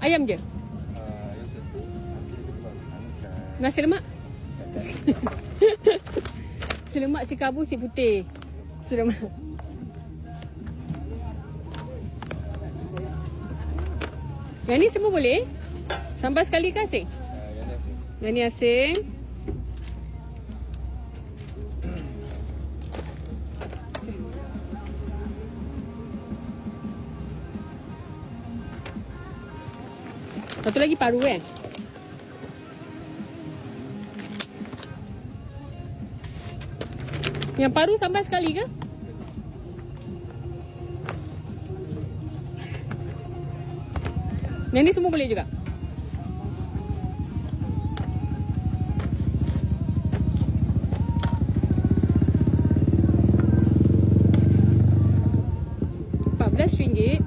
Ayam je? Nasi lemak? Si lemak, si karbo, si putih. Si lemak. Yang ni semua boleh? Sambal sekali ke asing? Yang ni asing. Satu lagi paru kan? Yang paru sambal sekali ke? Yang ni semua boleh juga? RM14.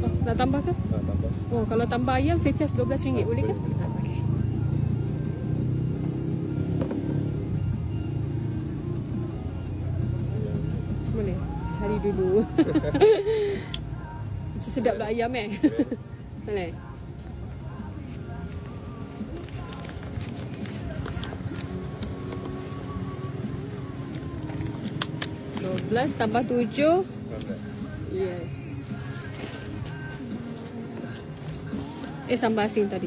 Oh, nak tambah ke? Tambah. Oh, kalau tambah ayam saya charge RM12 boleh ke? Okey. Boleh. Cari dulu. Mesti sedap lah ayam Boleh. $12 tambah 7. Yes. Sambal asin tadi.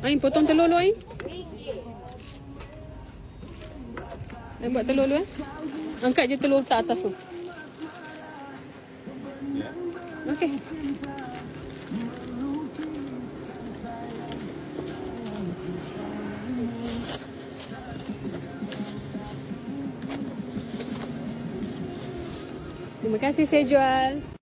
Ain potong telur lu Ain. Ain buat telur lu Angkat je telur tak atas tu. Okey. Terima kasih saya jual.